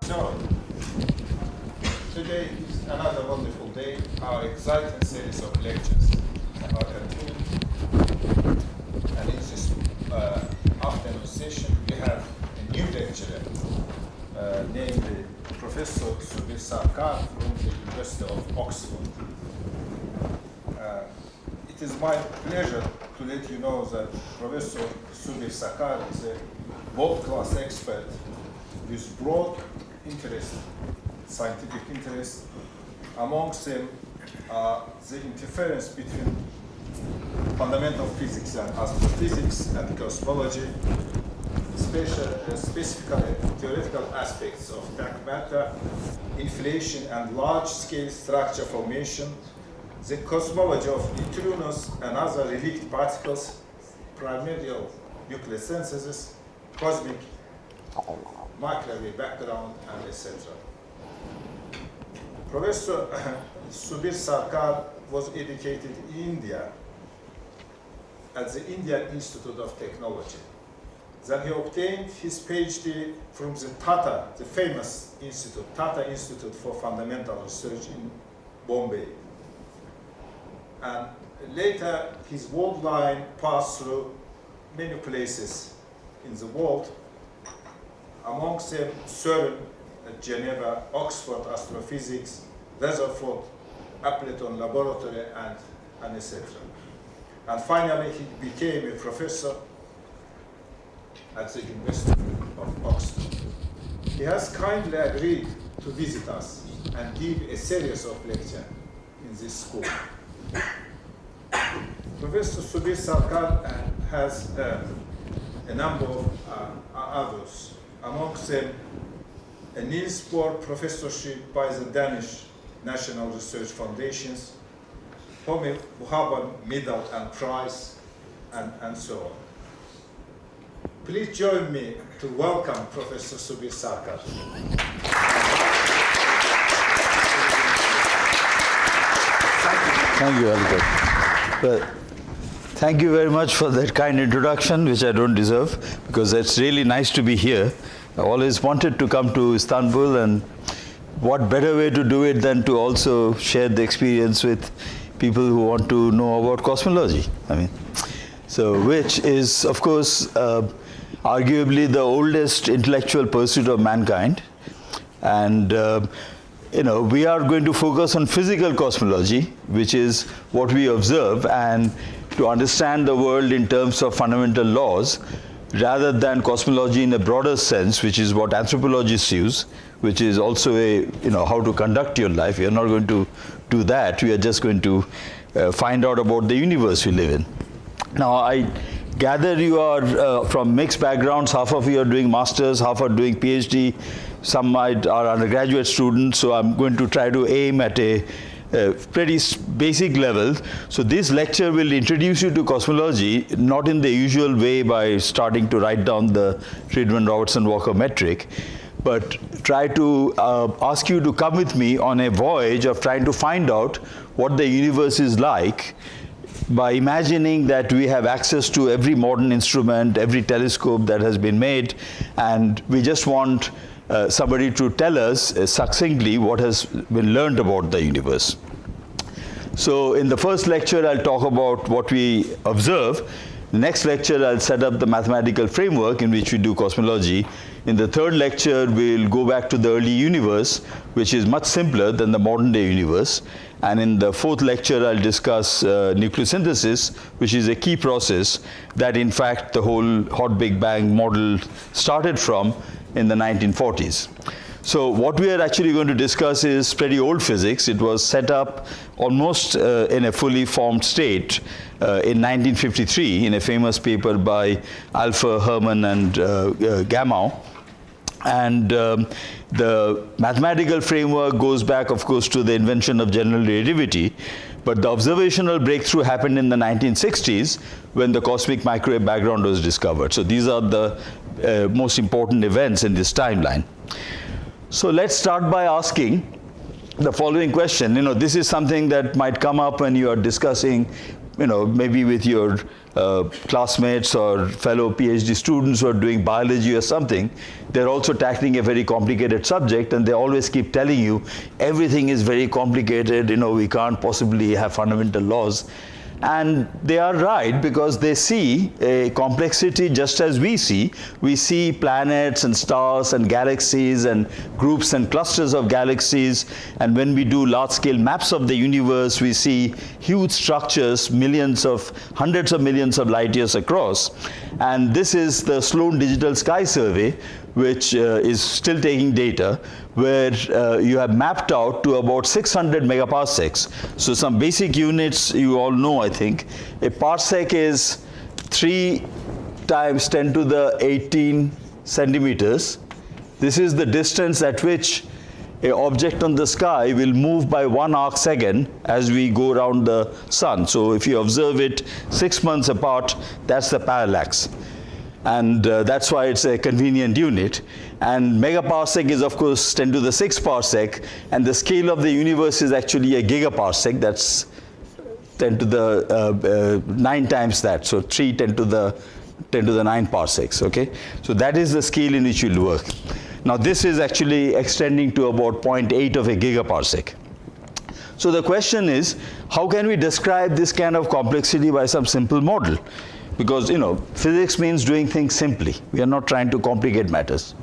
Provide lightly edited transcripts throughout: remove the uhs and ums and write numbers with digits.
So, today is another wonderful day. Our exciting series of lectures are continuing. And in this afternoon session, we have a new lecturer named Professor Subir Sarkar from the University of Oxford. It is my pleasure to let you know that Professor Subir Sarkar is a world-class expert with broad interest, scientific interest. Amongst them are the interference between fundamental physics and astrophysics and cosmology, specifically theoretical aspects of dark matter, inflation and large-scale structure formation, the cosmology of neutrinos and other relict particles, primordial nuclear synthesis, cosmic microwave background, and etc. Professor Subir Sarkar was educated in India at the Indian Institute of Technology. Then he obtained his PhD from the Tata, the famous institute, Tata Institute for Fundamental Research in Bombay. And later, his world line passed through many places in the world, amongst them CERN at Geneva, Oxford Astrophysics, Rutherford, Appleton Laboratory, and etc. And finally, he became a professor at the University of Oxford. He has kindly agreed to visit us and give a series of lectures in this school. Professor Subir Sarkar has a number of others, amongst them a Niels Bohr professorship by the Danish National Research Foundations, Homi Buhaban Medal and Prize, and so on. Please join me to welcome Professor Subir Sarkar. Thank you, Alikram. Well, thank you very much for that kind introduction, which I don't deserve, because it's really nice to be here. I always wanted to come to Istanbul, and what better way to do it than to also share the experience with people who want to know about cosmology. Which is, of course, arguably the oldest intellectual pursuit of mankind. And we are going to focus on physical cosmology, which is what we observe, and to understand the world in terms of fundamental laws, rather than cosmology in a broader sense, which is what anthropologists use, which is also a, how to conduct your life. We are not going to do that. We are just going to find out about the universe we live in. Now, I gather you are from mixed backgrounds. Half of you are doing masters, half are doing PhD. Some are undergraduate students, so I'm going to try to aim at a pretty basic level. So this lecture will introduce you to cosmology, not in the usual way by starting to write down the Friedman-Robertson-Walker metric, but try to ask you to come with me on a voyage of trying to find out what the universe is like by imagining that we have access to every modern instrument, every telescope that has been made, and we just want somebody to tell us succinctly what has been learned about the universe. So in the first lecture, I'll talk about what we observe. The next lecture, I'll set up the mathematical framework in which we do cosmology. In the third lecture, we'll go back to the early universe, which is much simpler than the modern day universe. And in the fourth lecture, I'll discuss nucleosynthesis, which is a key process that, in fact, the whole hot Big Bang model started from in the 1940s. So what we are actually going to discuss is pretty old physics. It was set up almost in a fully formed state in 1953 in a famous paper by Alpher, Herman, and Gamow. And the mathematical framework goes back, of course, to the invention of general relativity. But the observational breakthrough happened in the 1960s when the cosmic microwave background was discovered. So these are the most important events in this timeline. So let's start by asking, the following question. This is something that might come up when you are discussing, maybe with your classmates or fellow PhD students who are doing biology or something. They're also tackling a very complicated subject, and they always keep telling you everything is very complicated, we can't possibly have fundamental laws. And they are right, because they see a complexity just as we see. We see planets and stars and galaxies and groups and clusters of galaxies. And when we do large-scale maps of the universe, we see huge structures, hundreds of millions of light years across. And this is the Sloan Digital Sky Survey, which is still taking data, where you have mapped out to about 600 megaparsecs. So some basic units you all know, I think. A parsec is 3 times 10 to the 18 centimeters. This is the distance at which an object on the sky will move by 1 arc second as we go around the sun. So if you observe it 6 months apart, that's the parallax. And that's why it's a convenient unit. And megaparsec is, of course, 10 to the 6 parsec, and the scale of the universe is actually a gigaparsec. That's 10 to the 9 times that, so 3 10 to the 9 parsecs, okay? So that is the scale in which you'll work. Now this is actually extending to about 0.8 of a gigaparsec. So the question is, how can we describe this kind of complexity by some simple model? Because, physics means doing things simply. We are not trying to complicate matters.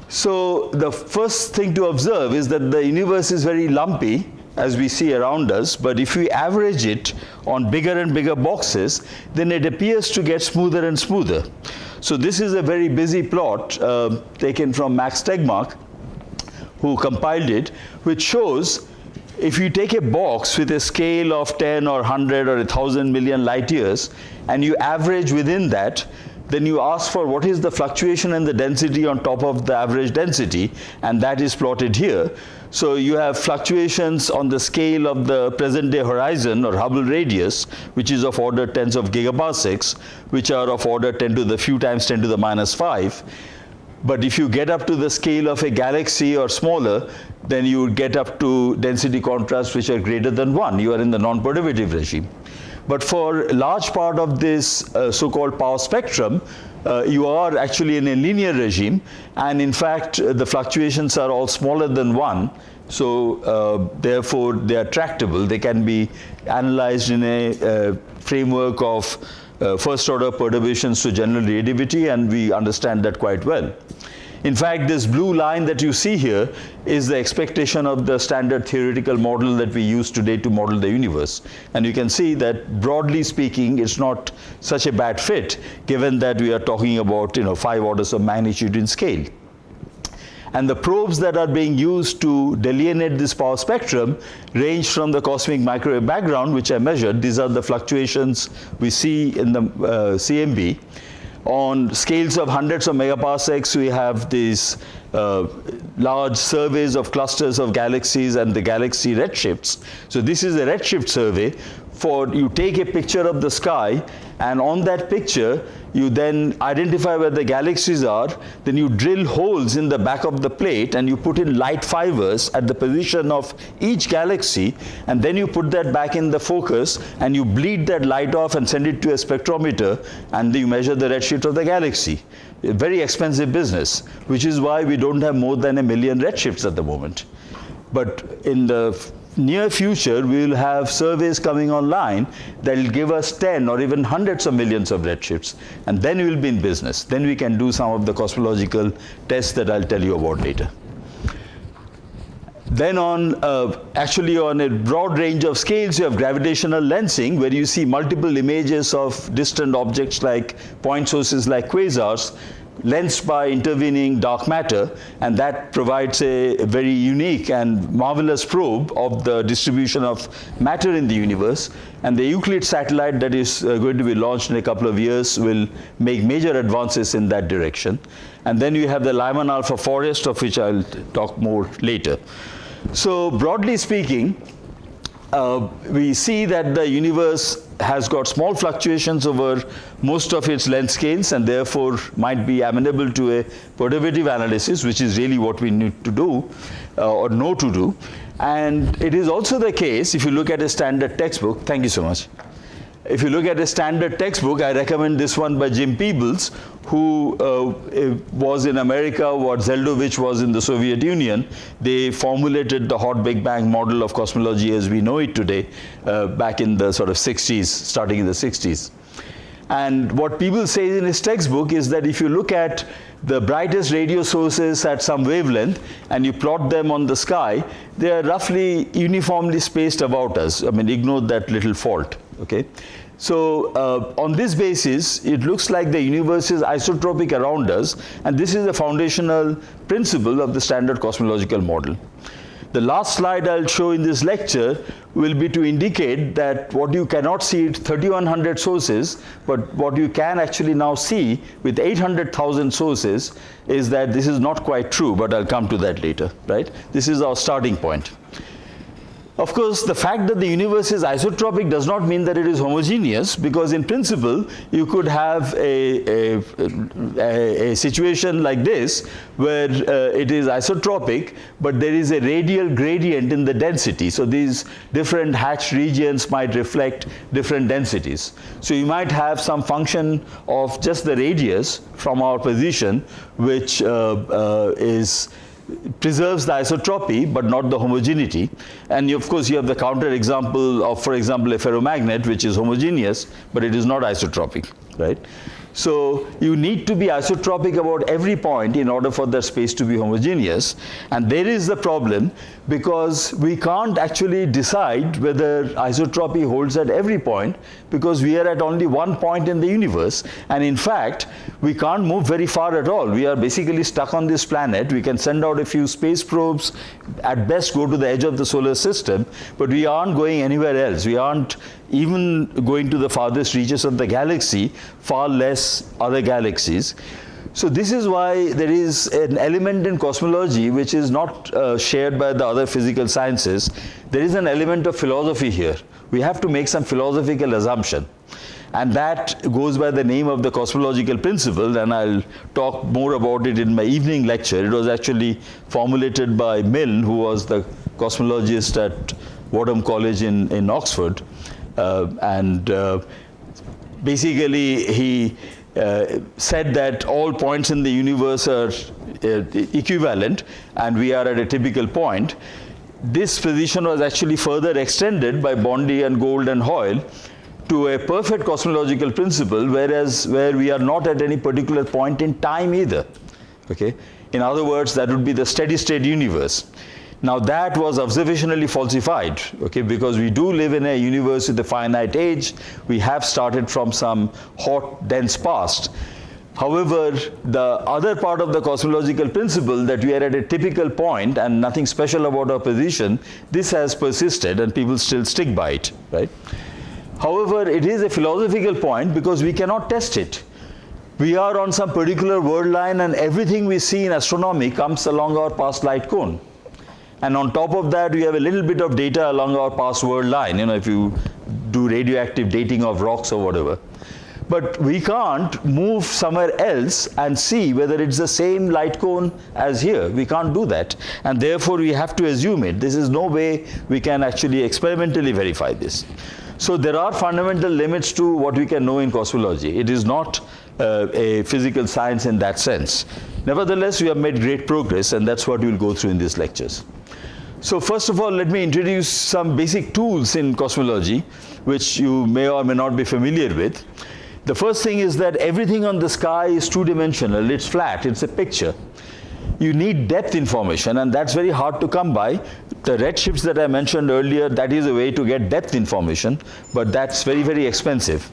So the first thing to observe is that the universe is very lumpy, as we see around us, but if we average it on bigger and bigger boxes, then it appears to get smoother and smoother. So this is a very busy plot taken from Max Tegmark, who compiled it, which shows if you take a box with a scale of 10 or 100 or 1,000 million light years, and you average within that, then you ask for what is the fluctuation in the density on top of the average density, and that is plotted here. So you have fluctuations on the scale of the present-day horizon or Hubble radius, which is of order tens of gigaparsecs, which are of order 10 to the few times 10 to the minus 5. But if you get up to the scale of a galaxy or smaller, then you would get up to density contrasts which are greater than 1. You are in the non-perturbative regime. But for a large part of this so-called power spectrum, you are actually in a linear regime, and in fact the fluctuations are all smaller than 1. So therefore they are tractable. They can be analyzed in a framework of first order perturbations to general relativity, and we understand that quite well. In fact, this blue line that you see here is the expectation of the standard theoretical model that we use today to model the universe. And you can see that, broadly speaking, it's not such a bad fit, given that we are talking about 5 orders of magnitude in scale. And the probes that are being used to delineate this power spectrum range from the cosmic microwave background, which I measured. These are the fluctuations we see in the CMB. On scales of hundreds of megaparsecs, we have these large surveys of clusters of galaxies and the galaxy redshifts. So this is a redshift survey. You take a picture of the sky, and on that picture, you then identify where the galaxies are, then you drill holes in the back of the plate, and you put in light fibers at the position of each galaxy, and then you put that back in the focus, and you bleed that light off and send it to a spectrometer, and you measure the redshift of the galaxy. A very expensive business, which is why we don't have more than 1 million redshifts at the moment. But in the near future, we will have surveys coming online that will give us 10 or even hundreds of millions of redshifts, and then we will be in business. Then we can do some of the cosmological tests that I'll tell you about later. Then actually on a broad range of scales, you have gravitational lensing, where you see multiple images of distant objects like point sources like quasars, lensed by intervening dark matter, and that provides a very unique and marvelous probe of the distribution of matter in the universe. And the Euclid satellite that is going to be launched in a couple of years will make major advances in that direction. And then you have the Lyman alpha forest, of which I'll talk more later. So broadly speaking, we see that the universe has got small fluctuations over most of its length scales and therefore might be amenable to a perturbative analysis, which is really what we need to do or know to do. And it is also the case, if you look at a standard textbook, thank you so much. If you look at a standard textbook, I recommend this one by Jim Peebles, who was in America what Zeldovich was in the Soviet Union. They formulated the hot Big Bang model of cosmology as we know it today, back in the sort of 60s, starting in the 60s. And what Peebles says in his textbook is that if you look at the brightest radio sources at some wavelength and you plot them on the sky, they are roughly uniformly spaced about us. I mean, ignore that little fault, okay? So on this basis, it looks like the universe is isotropic around us, and this is the foundational principle of the standard cosmological model. The last slide I'll show in this lecture will be to indicate that what you cannot see at 3,100 sources, but what you can actually now see with 800,000 sources is that this is not quite true, but I'll come to that later, right? This is our starting point. Of course, the fact that the universe is isotropic does not mean that it is homogeneous, because in principle, you could have a situation like this where it is isotropic, but there is a radial gradient in the density. So these different hatched regions might reflect different densities. So you might have some function of just the radius from our position, which preserves the isotropy but not the homogeneity. And of course you have the counter example of, for example, a ferromagnet, which is homogeneous but it is not isotropic, right? So you need to be isotropic about every point in order for the space to be homogeneous. And there is the problem, because we can't actually decide whether isotropy holds at every point, because we are at only one point in the universe. And in fact, we can't move very far at all. We are basically stuck on this planet. We can send out a few space probes, at best go to the edge of the solar system, but we aren't going anywhere else. We aren't even going to the farthest reaches of the galaxy, far less other galaxies. So this is why there is an element in cosmology which is not shared by the other physical sciences. There is an element of philosophy here. We have to make some philosophical assumption. And that goes by the name of the cosmological principle, and I'll talk more about it in my evening lecture. It was actually formulated by Milne, who was the cosmologist at Wadham College in Oxford. Basically he said that all points in the universe are equivalent and we are at a typical point. This position was actually further extended by Bondi and Gould and Hoyle to a perfect cosmological principle, where we are not at any particular point in time either. Okay? In other words, that would be the steady state universe. Now that was observationally falsified, okay, because we do live in a universe with a finite age. We have started from some hot, dense past. However, the other part of the cosmological principle, that we are at a typical point and nothing special about our position, this has persisted and people still stick by it, right? However, it is a philosophical point because we cannot test it. We are on some particular world line and everything we see in astronomy comes along our past light cone. And on top of that, we have a little bit of data along our past world line, you know, if you do radioactive dating of rocks or whatever. But we can't move somewhere else and see whether it's the same light cone as here. We can't do that. And therefore, we have to assume it. This is no way we can actually experimentally verify this. So there are fundamental limits to what we can know in cosmology. It is not a physical science in that sense. Nevertheless, we have made great progress, and that's what we'll go through in these lectures. So first of all, let me introduce some basic tools in cosmology, which you may or may not be familiar with. The first thing is that everything on the sky is two-dimensional. It's flat. It's a picture. You need depth information, and that's very hard to come by. The redshifts that I mentioned earlier, that is a way to get depth information, but that's very, very expensive.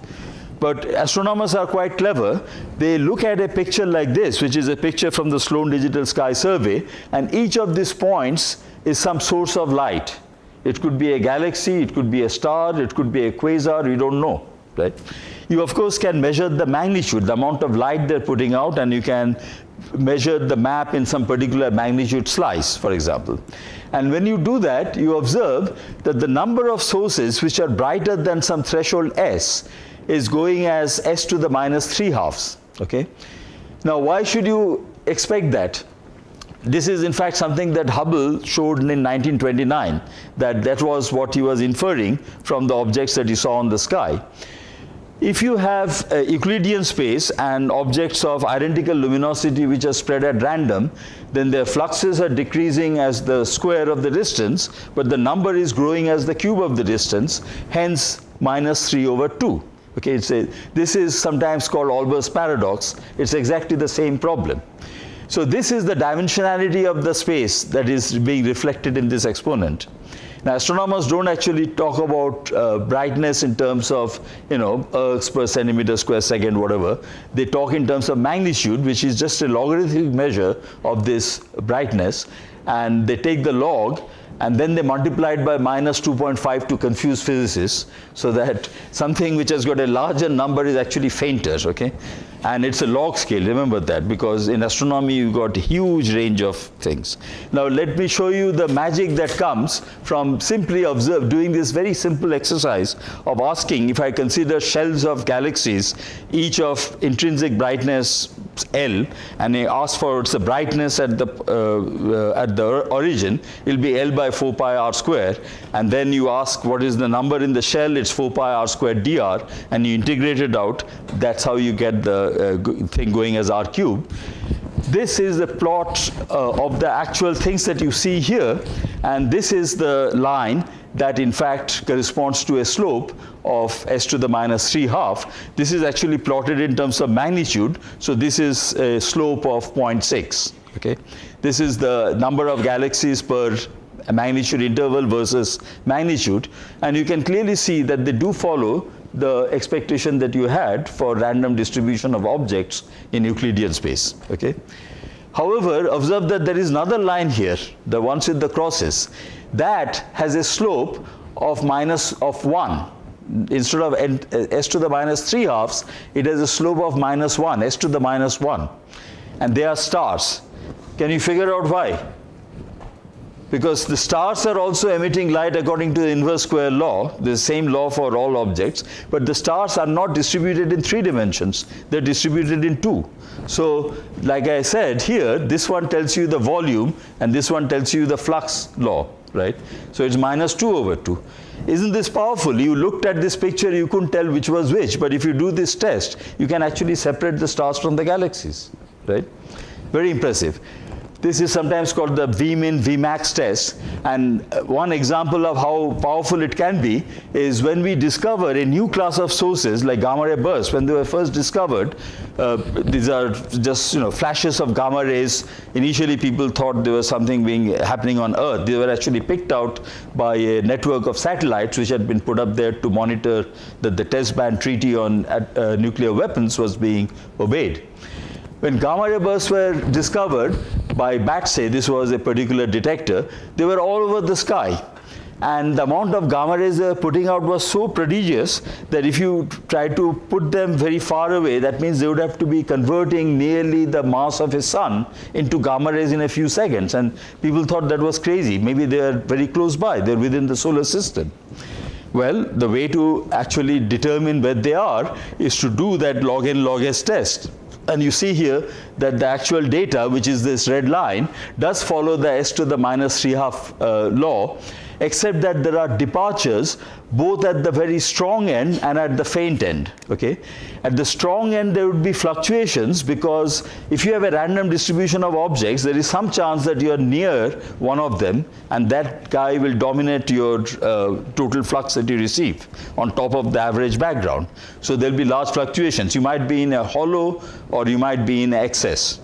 But astronomers are quite clever. They look at a picture like this, which is a picture from the Sloan Digital Sky Survey, and each of these points is some source of light. It could be a galaxy, it could be a star, it could be a quasar, we don't know, right? You of course can measure the magnitude, the amount of light they're putting out, and you can measure the map in some particular magnitude slice, for example. And when you do that, you observe that the number of sources which are brighter than some threshold S is going as S to the minus 3/2. Okay? Now, why should you expect that? This is in fact something that Hubble showed in 1929, that was what he was inferring from the objects that he saw in the sky. If you have a Euclidean space and objects of identical luminosity which are spread at random, then their fluxes are decreasing as the square of the distance, but the number is growing as the cube of the distance, hence minus 3/2. Okay, this is sometimes called Olber's paradox. It's exactly the same problem. So this is the dimensionality of the space that is being reflected in this exponent. Now, astronomers don't actually talk about brightness in terms of, ergs per centimeter square second, whatever. They talk in terms of magnitude, which is just a logarithmic measure of this brightness, and they take the log and then they multiply it by minus 2.5 to confuse physicists, so that something which has got a larger number is actually fainter, okay? And it's a log scale, remember that, because in astronomy you've got a huge range of things. Now let me show you the magic that comes from simply doing this very simple exercise of asking, if I consider shells of galaxies, each of intrinsic brightness L, and I ask for the brightness at the origin, it'll be L by 4 pi r square, and then you ask what is the number in the shell, it's 4 pi r square dr, and you integrate it out. That's how you get the thing going as r cube. This is the plot of the actual things that you see here, and this is the line that in fact corresponds to a slope of S to the minus 3/2. This is actually plotted in terms of magnitude, so this is a slope of 0.6. Okay, this is the number of galaxies per magnitude interval versus magnitude, and you can clearly see that they do follow the expectation that you had for random distribution of objects in Euclidean space. Okay. However, observe that there is another line here, the ones with the crosses, that has a slope of -1. Instead of S to the minus 3/2, it has a slope of -1, S to the minus 1. And they are stars. Can you figure out why? Because the stars are also emitting light according to the inverse square law, the same law for all objects, but the stars are not distributed in 3 dimensions, they're distributed in 2. So, like I said here, this one tells you the volume, and this one tells you the flux law, right? So it's -2/2. Isn't this powerful? You looked at this picture, you couldn't tell which was which, but if you do this test, you can actually separate the stars from the galaxies, right? Very impressive. This is sometimes called the Vmin Vmax test, and one example of how powerful it can be is when we discover a new class of sources like gamma ray bursts. When they were first discovered, these are just flashes of gamma rays. Initially people thought there was something happening on Earth. They were actually picked out by a network of satellites which had been put up there to monitor that the test ban treaty on nuclear weapons was being obeyed. When gamma ray bursts were discovered by BATSE, this was a particular detector, they were all over the sky. And the amount of gamma rays they were putting out was so prodigious that if you try to put them very far away, that means they would have to be converting nearly the mass of a sun into gamma rays in a few seconds. And people thought that was crazy. Maybe they are very close by, they're within the solar system. Well, the way to actually determine where they are is to do that log n log s test. And you see here that the actual data, which is this red line, does follow the S to the minus 3/2 law, except that there are departures both at the very strong end and at the faint end. Okay? At the strong end there would be fluctuations, because if you have a random distribution of objects, there is some chance that you are near one of them, and that guy will dominate your total flux that you receive on top of the average background. So there will be large fluctuations. You might be in a hollow or you might be in excess.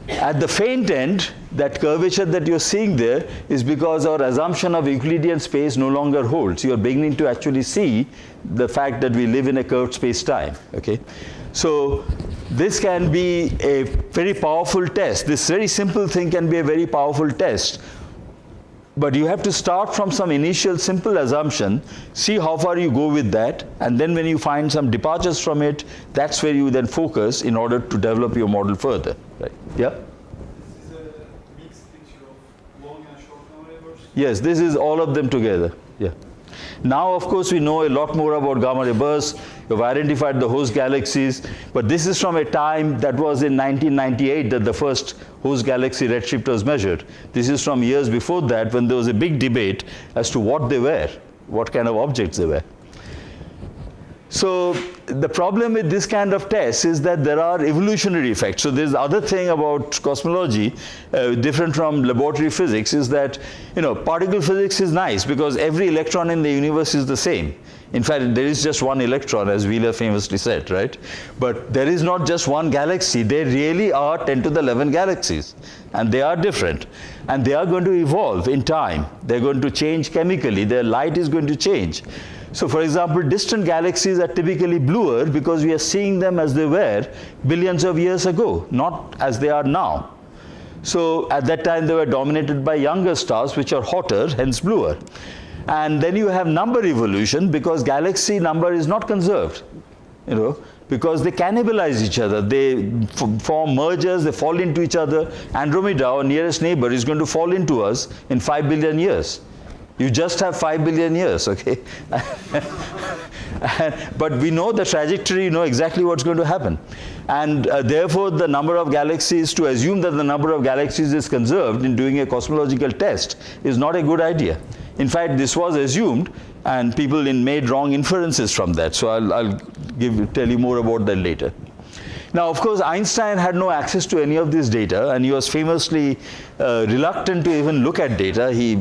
At the faint end, that curvature that you're seeing there is because our assumption of Euclidean space no longer holds. You're beginning to actually see the fact that we live in a curved space-time. Okay? So this can be a very powerful test. This very simple thing can be a very powerful test But you have to start from some initial simple assumption, see how far you go with that, and then when you find some departures from it, that's where you then focus in order to develop your model further. Right? Yeah? This is a mixed picture of long and short gamma ray bursts? Yes, this is all of them together. Yeah. Now, of course, we know a lot more about gamma ray bursts. We've identified the host galaxies, but this is from a time that was in 1998 that the first host galaxy redshift was measured. This is from years before that when there was a big debate as to what they were, what kind of objects they were. So the problem with this kind of test is that there are evolutionary effects. So there's the other thing about cosmology, different from laboratory physics, is that, particle physics is nice because every electron in the universe is the same. In fact, there is just one electron, as Wheeler famously said, right? But there is not just one galaxy. There really are 10 to the 11 galaxies, and they are different. And they are going to evolve in time. They're going to change chemically. Their light is going to change. So, for example, distant galaxies are typically bluer because we are seeing them as they were billions of years ago, not as they are now. So, at that time, they were dominated by younger stars, which are hotter, hence bluer. And then you have number evolution because galaxy number is not conserved, because they cannibalize each other. They form mergers, they fall into each other. Andromeda, our nearest neighbor, is going to fall into us in 5 billion years. You just have 5 billion years, okay? But we know the trajectory, exactly what's going to happen. And therefore, the number of galaxies, to assume that the number of galaxies is conserved in doing a cosmological test is not a good idea. In fact, this was assumed, and people made wrong inferences from that. So I'll tell you more about that later. Now, of course, Einstein had no access to any of this data, and he was famously reluctant to even look at data. He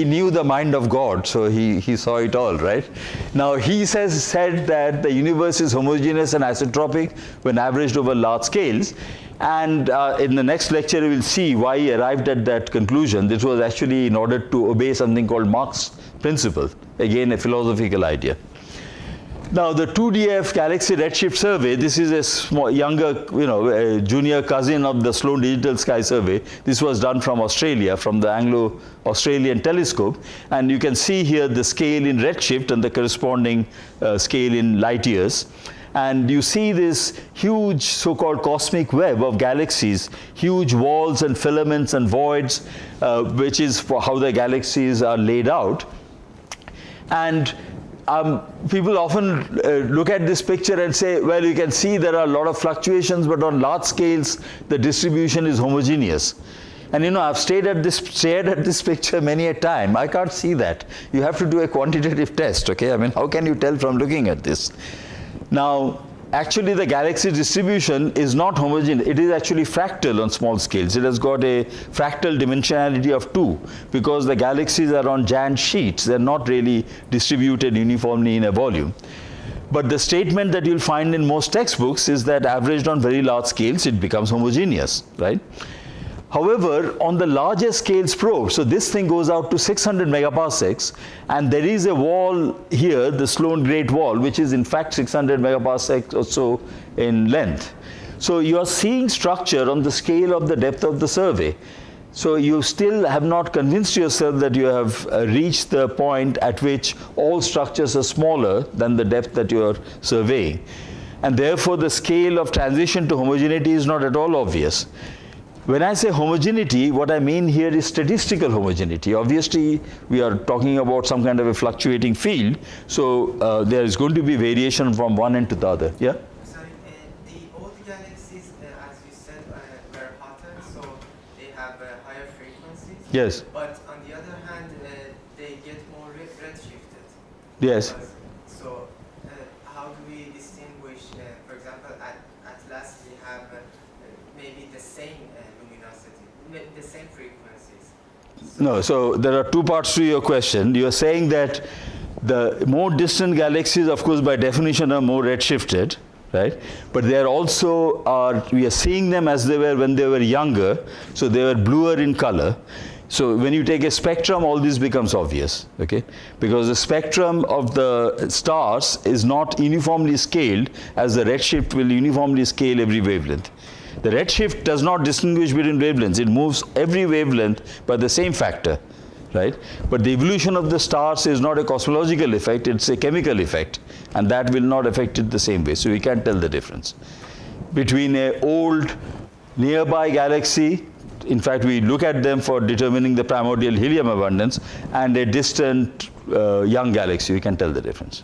knew the mind of God, so he saw it all, right? Now, he said that the universe is homogeneous and isotropic when averaged over large scales. And in the next lecture, we will see why he arrived at that conclusion. This was actually in order to obey something called Mach's principle, again, a philosophical idea. Now, the 2DF Galaxy Redshift Survey, this is a small, younger, a junior cousin of the Sloan Digital Sky Survey. This was done from Australia, from the Anglo-Australian telescope. And you can see here the scale in redshift and the corresponding scale in light years. And you see this huge so-called cosmic web of galaxies, huge walls and filaments and voids, which is for how the galaxies are laid out. And people often look at this picture and say, well, you can see there are a lot of fluctuations, but on large scales, the distribution is homogeneous. And I've stared at this picture many a time. I can't see that. You have to do a quantitative test, okay? I mean, how can you tell from looking at this? Now, actually, the galaxy distribution is not homogeneous. It is actually fractal on small scales. It has got a fractal dimensionality of 2 because the galaxies are on giant sheets. They're not really distributed uniformly in a volume. But the statement that you'll find in most textbooks is that averaged on very large scales, it becomes homogeneous, right? However, on the larger scales probe, so this thing goes out to 600 megaparsecs, and there is a wall here, the Sloan Great Wall, which is in fact 600 megaparsecs or so in length. So you are seeing structure on the scale of the depth of the survey. So you still have not convinced yourself that you have reached the point at which all structures are smaller than the depth that you are surveying. And therefore, the scale of transition to homogeneity is not at all obvious. When I say homogeneity, what I mean here is statistical homogeneity. Obviously, we are talking about some kind of a fluctuating field, so there is going to be variation from one end to the other. Yeah? Sorry, the old galaxies, as you said, were hotter, so they have higher frequencies. Yes. But on the other hand, they get more redshifted. Yes. So how do we distinguish, for example, at last we have maybe the same luminosity, the same frequencies? No, so there are two parts to your question. You are saying that the more distant galaxies, of course, by definition, are more redshifted, right? But they are also, we are seeing them as they were when they were younger, so they were bluer in color. So when you take a spectrum, all this becomes obvious, okay? Because the spectrum of the stars is not uniformly scaled as the redshift will uniformly scale every wavelength. The redshift does not distinguish between wavelengths. It moves every wavelength by the same factor, right? But the evolution of the stars is not a cosmological effect, it's a chemical effect, and that will not affect it the same way. So we can't tell the difference between an old nearby galaxy, in fact we look at them for determining the primordial helium abundance, and a distant young galaxy. We can tell the difference.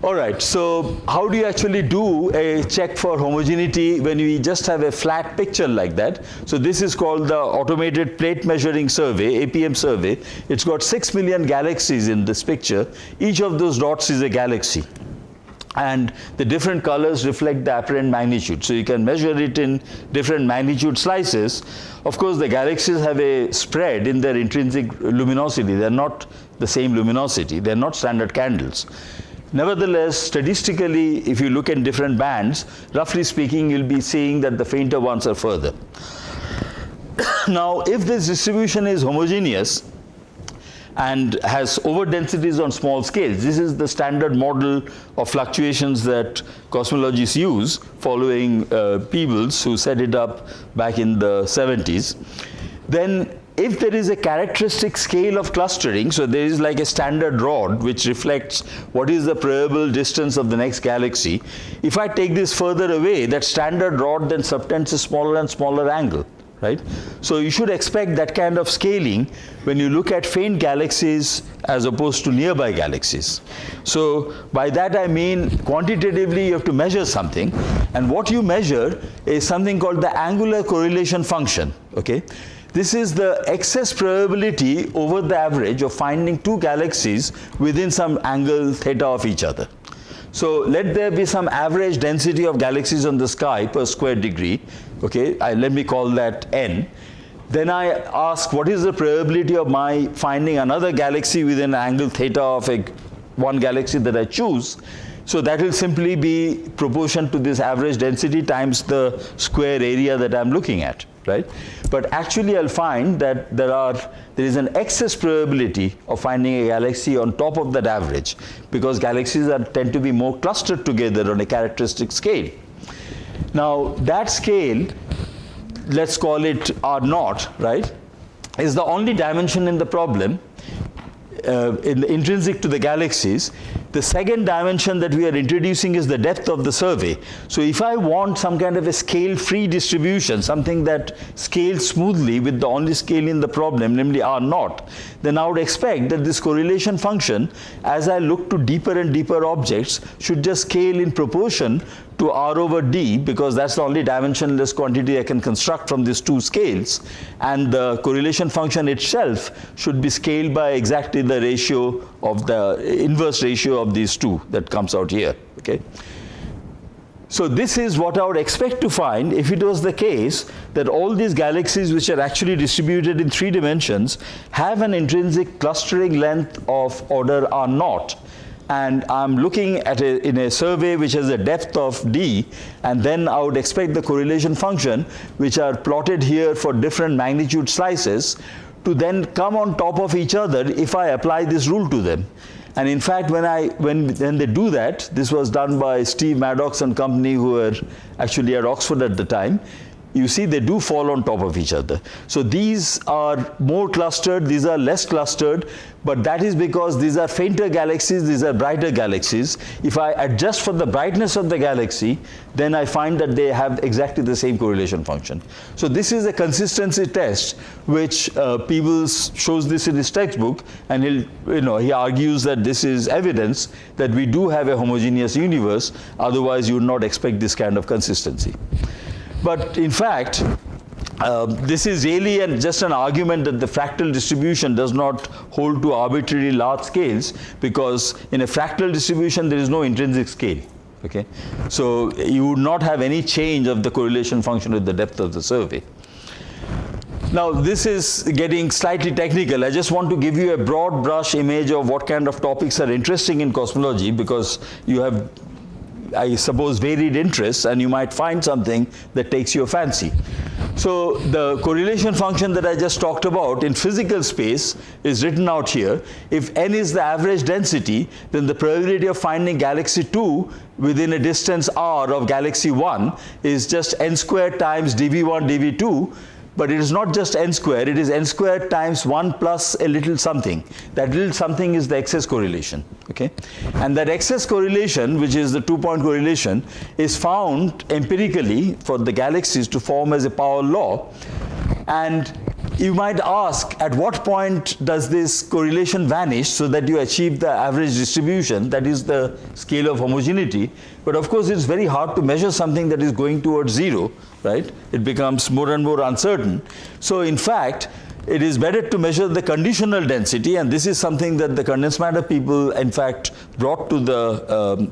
All right, so how do you actually do a check for homogeneity when we just have a flat picture like that? So this is called the Automated Plate Measuring Survey, APM survey. It's got 6 million galaxies in this picture. Each of those dots is a galaxy, and the different colors reflect the apparent magnitude. So you can measure it in different magnitude slices. Of course, the galaxies have a spread in their intrinsic luminosity. They're not the same luminosity. They're not standard candles. Nevertheless, statistically, if you look in different bands, roughly speaking, you'll be seeing that the fainter ones are further. Now, if this distribution is homogeneous and has overdensities on small scales, this is the standard model of fluctuations that cosmologists use, following Peebles, who set it up back in the 70s. Then if there is a characteristic scale of clustering, so there is like a standard rod which reflects what is the probable distance of the next galaxy. If I take this further away, that standard rod then subtends a smaller and smaller angle, right? So you should expect that kind of scaling when you look at faint galaxies as opposed to nearby galaxies. So by that I mean quantitatively you have to measure something, and what you measure is something called the angular correlation function, okay? This is the excess probability over the average of finding two galaxies within some angle theta of each other. So let there be some average density of galaxies on the sky per square degree, okay, let me call that n. Then I ask what is the probability of my finding another galaxy within an angle theta of one galaxy that I choose. So that will simply be proportion to this average density times the square area that I'm looking at, right? But actually I'll find that there is an excess probability of finding a galaxy on top of that average, because galaxies tend to be more clustered together on a characteristic scale. Now that scale, let's call it R0, right, is the only dimension in the problem intrinsic to the galaxies. The second dimension that we are introducing is the depth of the survey. So if I want some kind of a scale-free distribution, something that scales smoothly with the only scale in the problem, namely R0, then I would expect that this correlation function, as I look to deeper and deeper objects, should just scale in proportion to R over D, because that's the only dimensionless quantity I can construct from these two scales, and the correlation function itself should be scaled by exactly the ratio of the inverse ratio of these two that comes out here, okay? So this is what I would expect to find if it was the case that all these galaxies, which are actually distributed in 3 dimensions, have an intrinsic clustering length of order R0. And I'm looking at in a survey which has a depth of D, and then I would expect the correlation function, which are plotted here for different magnitude slices, to then come on top of each other if I apply this rule to them. And in fact, when they do that, this was done by Steve Maddox and company, who were actually at Oxford at the time, you see they do fall on top of each other. So these are more clustered, these are less clustered, but that is because these are fainter galaxies, these are brighter galaxies. If I adjust for the brightness of the galaxy, then I find that they have exactly the same correlation function. So this is a consistency test, which Peebles shows this in his textbook, and he argues that this is evidence that we do have a homogeneous universe, otherwise you would not expect this kind of consistency. But in fact, this is really just an argument that the fractal distribution does not hold to arbitrarily large scales, because in a fractal distribution there is no intrinsic scale, okay? So you would not have any change of the correlation function with the depth of the survey. Now this is getting slightly technical. I just want to give you a broad brush image of what kind of topics are interesting in cosmology, because you have, I suppose, varied interests, and you might find something that takes your fancy. So the correlation function that I just talked about in physical space is written out here. If n is the average density, then the probability of finding galaxy 2 within a distance r of galaxy 1 is just n squared times dv1 dv2. But it is not just n squared, it is n squared times 1 plus a little something. That little something is the excess correlation, okay? And that excess correlation, which is the 2-point correlation, is found empirically for the galaxies to form as a power law. And you might ask, at what point does this correlation vanish so that you achieve the average distribution, that is the scale of homogeneity? But of course, it's very hard to measure something that is going towards 0, right? It becomes more and more uncertain. So in fact, it is better to measure the conditional density, and this is something that the condensed matter people, in fact, brought to the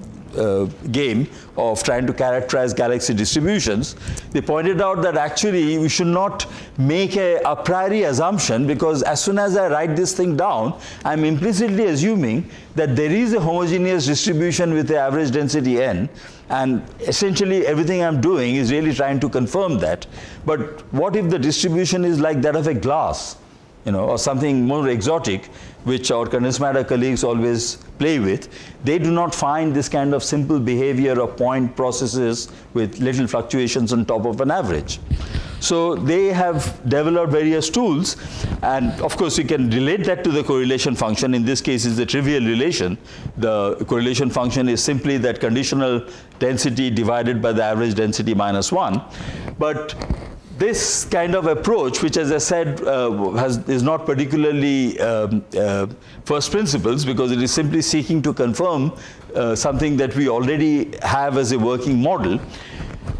game of trying to characterize galaxy distributions. They pointed out that actually we should not make a priori assumption, because as soon as I write this thing down, I'm implicitly assuming that there is a homogeneous distribution with the average density n, and essentially everything I'm doing is really trying to confirm that. But what if the distribution is like that of a glass, or something more exotic, which our condensed matter colleagues always play with? They do not find this kind of simple behavior of point processes with little fluctuations on top of an average. So they have developed various tools, and of course you can relate that to the correlation function. In this case, it's a trivial relation. The correlation function is simply that conditional density divided by the average density minus 1. But this kind of approach, which, as I said, is not particularly first principles, because it is simply seeking to confirm something that we already have as a working model.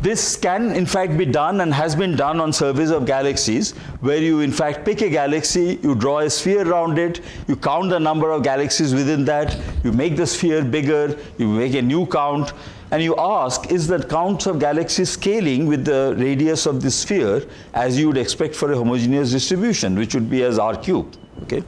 This can in fact be done and has been done on surveys of galaxies, where you in fact pick a galaxy, you draw a sphere around it, you count the number of galaxies within that, you make the sphere bigger, you make a new count, and you ask, is the counts of galaxies scaling with the radius of the sphere as you would expect for a homogeneous distribution, which would be as r cubed, okay?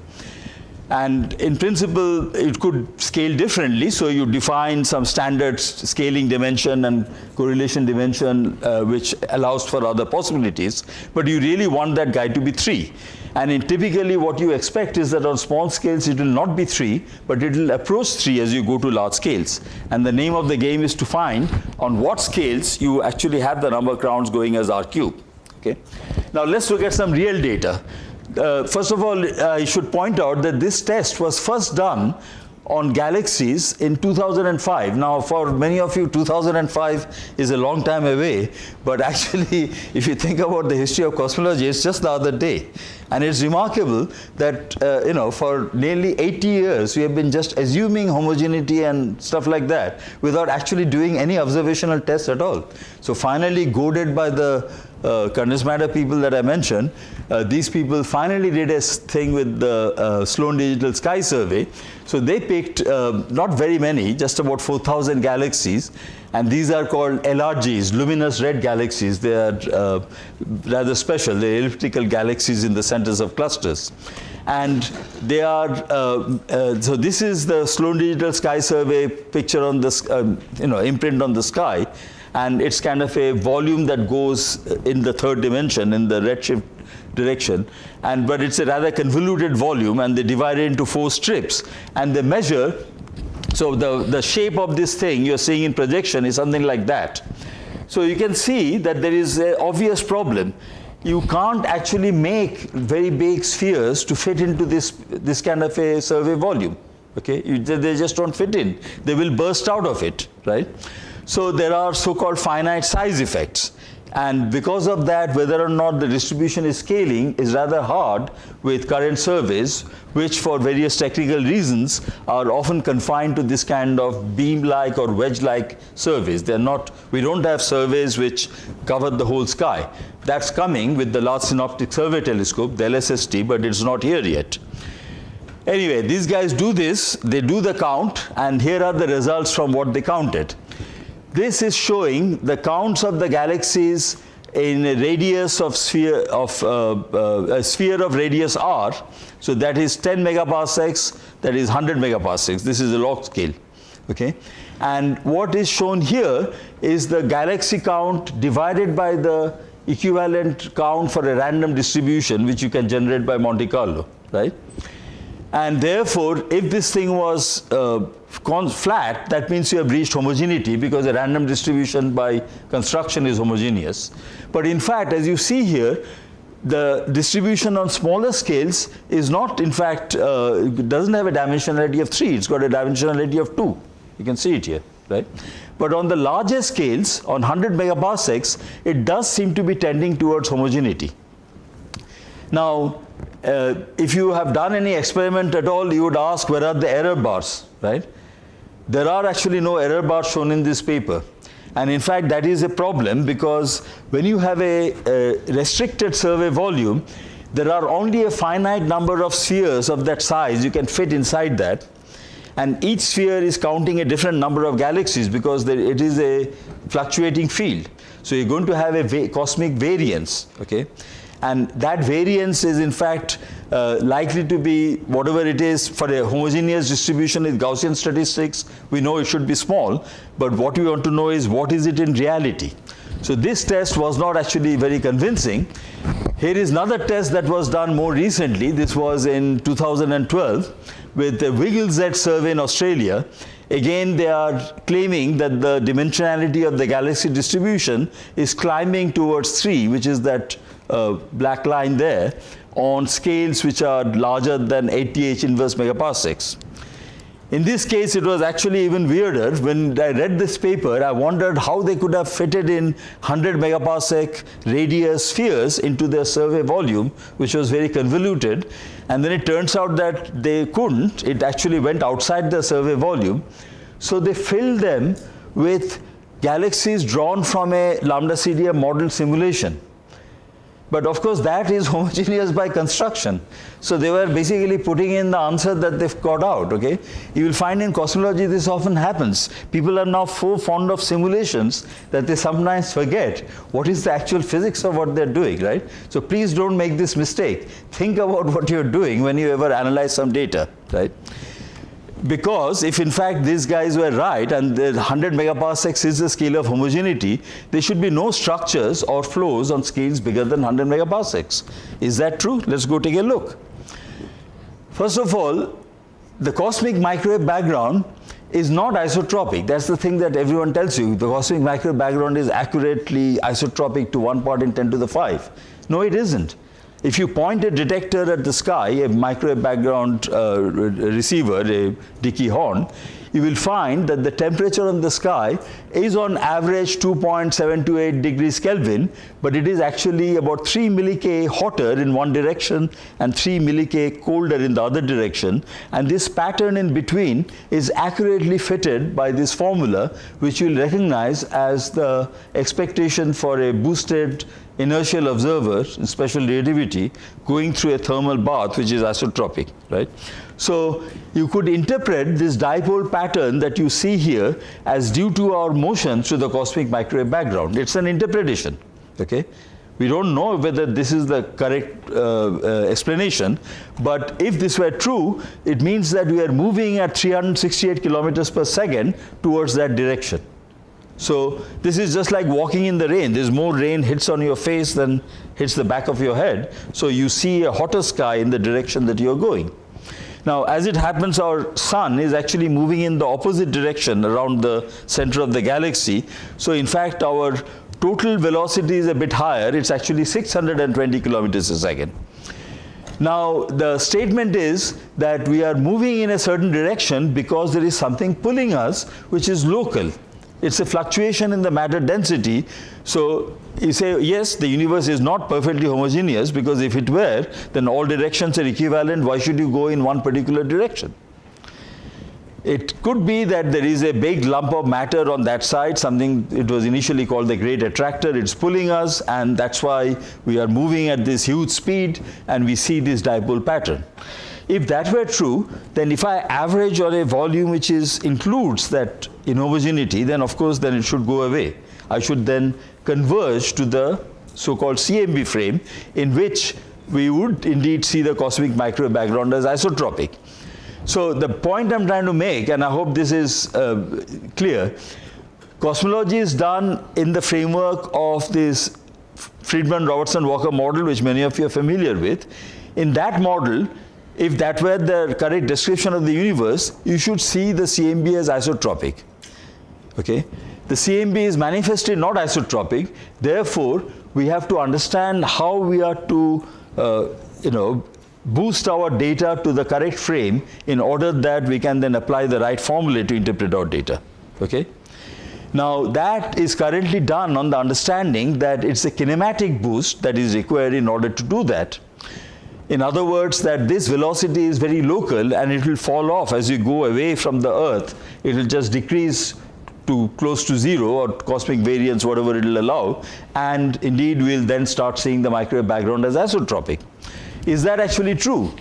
And in principle, it could scale differently. So you define some standard scaling dimension and correlation dimension, which allows for other possibilities. But you really want that guy to be 3. And typically what you expect is that on small scales it will not be 3, but it will approach 3 as you go to large scales. And the name of the game is to find on what scales you actually have the number crowns going as r cubed. Okay? Now let's look at some real data. First of all, I should point out that this test was first done on galaxies in 2005. Now, for many of you, 2005 is a long time away, but actually, if you think about the history of cosmology, it's just the other day. And it's remarkable that, for nearly 80 years, we have been just assuming homogeneity and stuff like that without actually doing any observational tests at all. So finally, goaded by the condensed matter people that I mentioned, these people finally did a thing with the Sloan Digital Sky Survey. So they picked not very many, just about 4,000 galaxies, and these are called LRGs, luminous red galaxies. They are rather special. They're elliptical galaxies in the centers of clusters. And they are, so this is the Sloan Digital Sky Survey picture on this, imprint on the sky. And it's kind of a volume that goes in the third dimension, in the redshift direction. But it's a rather convoluted volume, and they divide it into 4 strips. And they measure, so the shape of this thing you're seeing in projection is something like that. So you can see that there is an obvious problem. You can't actually make very big spheres to fit into this kind of a survey volume. Okay, they just don't fit in. They will burst out of it, right? So there are so-called finite size effects. And because of that, whether or not the distribution is scaling is rather hard with current surveys, which for various technical reasons are often confined to this kind of beam-like or wedge-like surveys. We don't have surveys which cover the whole sky. That's coming with the Large Synoptic Survey Telescope, the LSST, but it's not here yet. Anyway, these guys do this, they do the count, and here are the results from what they counted. This is showing the counts of the galaxies in a radius of a sphere of radius r. So that is 10 megaparsecs, that is 100 megaparsecs. This is a log scale. Okay? And what is shown here is the galaxy count divided by the equivalent count for a random distribution which you can generate by Monte Carlo, right? And therefore, if this thing was flat, that means you have reached homogeneity because a random distribution by construction is homogeneous. But in fact, as you see here, the distribution on smaller scales is not, in fact, doesn't have a dimensionality of 3, it's got a dimensionality of 2. You can see it here, right? But on the larger scales, on 100 megaparsecs, it does seem to be tending towards homogeneity. Now, if you have done any experiment at all, you would ask, where are the error bars, right? There are actually no error bars shown in this paper. And in fact, that is a problem because when you have a restricted survey volume, there are only a finite number of spheres of that size you can fit inside that. And each sphere is counting a different number of galaxies because it is a fluctuating field. So you're going to have a cosmic variance, okay? And that variance is in fact likely to be whatever it is for a homogeneous distribution with Gaussian statistics. We know it should be small, but what we want to know is what is it in reality. So this test was not actually very convincing. Here is another test that was done more recently. This was in 2012 with the Wiggle-Z survey in Australia. Again, they are claiming that the dimensionality of the galaxy distribution is climbing towards 3, which is that black line there, on scales which are larger than 80H inverse megaparsecs. In this case, it was actually even weirder. When I read this paper, I wondered how they could have fitted in 100 megaparsec radius spheres into their survey volume, which was very convoluted. And then it turns out that they couldn't. It actually went outside the survey volume. So they filled them with galaxies drawn from a lambda CDM model simulation. But of course, that is homogeneous by construction. So they were basically putting in the answer that they've got out, okay? You will find in cosmology this often happens. People are now so fond of simulations that they sometimes forget what is the actual physics of what they're doing, right? So please don't make this mistake. Think about what you're doing when you ever analyze some data, right? Because if in fact these guys were right and the 100 megaparsecs is the scale of homogeneity, there should be no structures or flows on scales bigger than 100 megaparsecs. Is that true? Let's go take a look. First of all, the cosmic microwave background is not isotropic. That's the thing that everyone tells you. The cosmic microwave background is accurately isotropic to 1 part in 10 to the 5. No, it isn't. If you point a detector at the sky, a microwave background receiver, a Dickey horn, you will find that the temperature on the sky is on average 2.728 degrees Kelvin, but it is actually about 3 milli-K hotter in one direction and 3 milli-K colder in the other direction. And this pattern in between is accurately fitted by this formula, which you will recognize as the expectation for a boosted inertial observer in special relativity going through a thermal bath which is isotropic, right? So you could interpret this dipole pattern that you see here as due to our motions to the cosmic microwave background. It's an interpretation, okay? We don't know whether this is the correct explanation, but if this were true, it means that we are moving at 368 kilometers per second towards that direction. So this is just like walking in the rain. There's more rain hits on your face than hits the back of your head. So you see a hotter sky in the direction that you're going. Now, as it happens, our sun is actually moving in the opposite direction around the center of the galaxy. So in fact, our total velocity is a bit higher. It's actually 620 kilometers a second. Now, the statement is that we are moving in a certain direction because there is something pulling us, which is local. It's a fluctuation in the matter density. So you say, yes, the universe is not perfectly homogeneous, because if it were, then all directions are equivalent. Why should you go in one particular direction? It could be that there is a big lump of matter on that side, something it was initially called the great attractor. It's pulling us, and that's why we are moving at this huge speed, and we see this dipole pattern. If that were true, then if I average on a volume which includes that inhomogeneity, then of course then it should go away. I should then converge to the so-called CMB frame, in which we would indeed see the cosmic microwave background as isotropic. So the point I'm trying to make, and I hope this is clear, cosmology is done in the framework of this Friedman-Robertson-Walker model, which many of you are familiar with. In that model, if that were the correct description of the universe, you should see the CMB as isotropic. Okay? The CMB is manifestly not isotropic. Therefore, we have to understand how we are to, boost our data to the correct frame in order that we can then apply the right formula to interpret our data. Okay? Now, that is currently done on the understanding that it's a kinematic boost that is required in order to do that. In other words, that this velocity is very local and it will fall off as you go away from the Earth. It will just decrease to close to zero, or cosmic variance, whatever it will allow, and indeed we'll then start seeing the microwave background as isotropic. Is that actually true?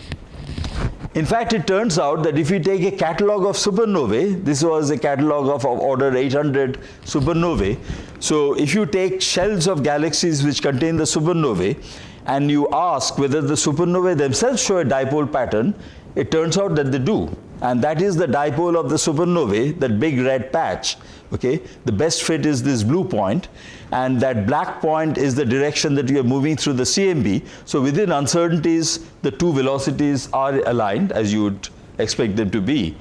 In fact, it turns out that if you take a catalog of supernovae, this was a catalog of order 800 supernovae. So if you take shells of galaxies which contain the supernovae, and you ask whether the supernovae themselves show a dipole pattern, it turns out that they do. And that is the dipole of the supernovae, that big red patch. Okay? The best fit is this blue point, and that black point is the direction that we are moving through the CMB. So within uncertainties, the two velocities are aligned as you would expect them to be.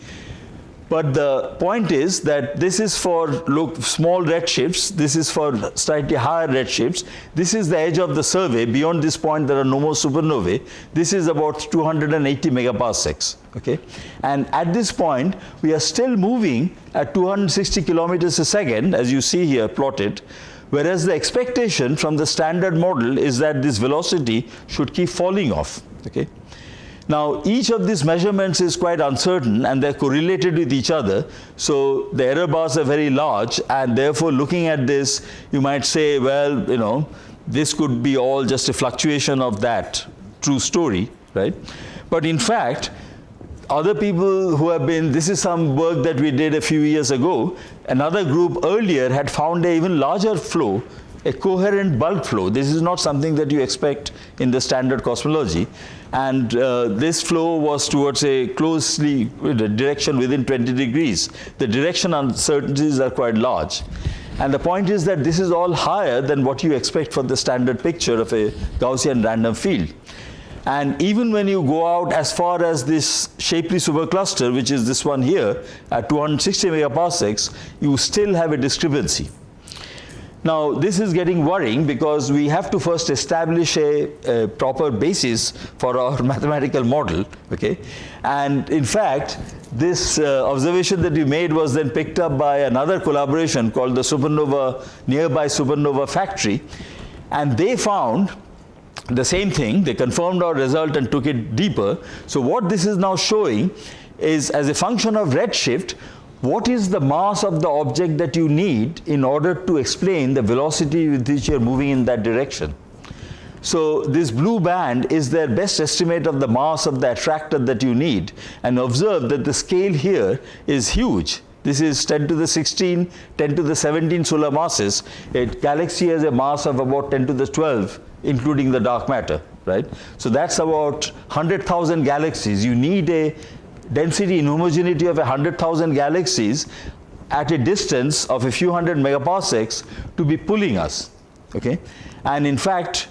But the point is that this is for small redshifts, this is for slightly higher redshifts. This is the edge of the survey. Beyond this point, there are no more supernovae. This is about 280 megaparsecs. Okay? And at this point, we are still moving at 260 kilometers a second, as you see here plotted, whereas the expectation from the standard model is that this velocity should keep falling off. Okay? Now, each of these measurements is quite uncertain and they're correlated with each other. So the error bars are very large, and therefore looking at this, you might say, well, this could be all just a fluctuation of that true story, right? But in fact, other people who have been, this is some work that we did a few years ago. Another group earlier had found an even larger flow, a coherent bulk flow. This is not something that you expect in the standard cosmology. And this flow was towards a closely direction within 20 degrees. The direction uncertainties are quite large. And the point is that this is all higher than what you expect for the standard picture of a Gaussian random field. And even when you go out as far as this Shapley supercluster, which is this one here, at 260 megaparsecs, you still have a discrepancy. Now, this is getting worrying because we have to first establish a proper basis for our mathematical model, okay? And in fact, this observation that we made was then picked up by another collaboration called the Nearby Supernova Factory, and they found the same thing. They confirmed our result and took it deeper. So what this is now showing is, as a function of redshift, what is the mass of the object that you need in order to explain the velocity with which you are moving in that direction. So this blue band is their best estimate of the mass of the attractor that you need, and observe that the scale here is huge. This is 10 to the 16, 10 to the 17 solar masses. A galaxy has a mass of about 10 to the 12, including the dark matter, right? So that's about 100,000 galaxies. You need a density inhomogeneity of 100,000 galaxies at a distance of a few hundred megaparsecs to be pulling us, okay? And in fact,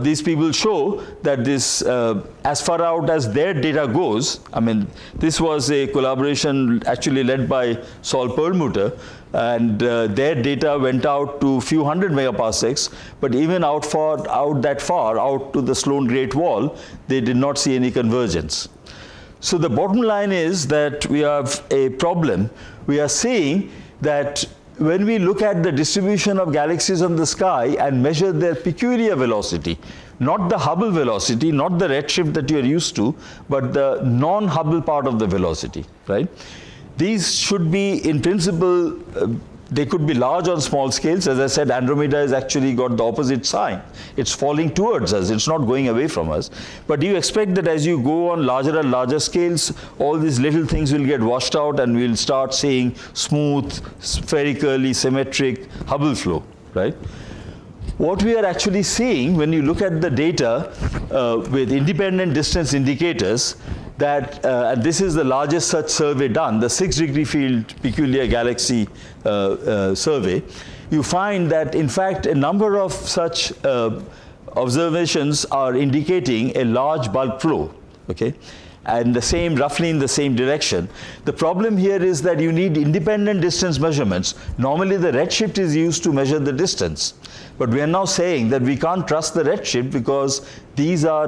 these people show that this, as far out as their data goes, I mean, this was a collaboration actually led by Saul Perlmutter, and their data went out to a few hundred megaparsecs, but even out that far, out to the Sloan Great Wall, they did not see any convergence. So the bottom line is that we have a problem. We are seeing that when we look at the distribution of galaxies on the sky and measure their peculiar velocity, not the Hubble velocity, not the redshift that you are used to, but the non-Hubble part of the velocity, right? These should be, in principle, they could be large on small scales. As I said, Andromeda has actually got the opposite sign. It's falling towards us. It's not going away from us. But you expect that as you go on larger and larger scales, all these little things will get washed out and we'll start seeing smooth, spherically symmetric Hubble flow, right? What we are actually seeing when you look at the data with independent distance indicators, that and this is the largest such survey done, the 6-degree field peculiar galaxy survey, you find that in fact a number of such observations are indicating a large bulk flow, okay, and roughly in the same direction. The problem here is that you need independent distance measurements. Normally the redshift is used to measure the distance, but we are now saying that we can't trust the redshift because these are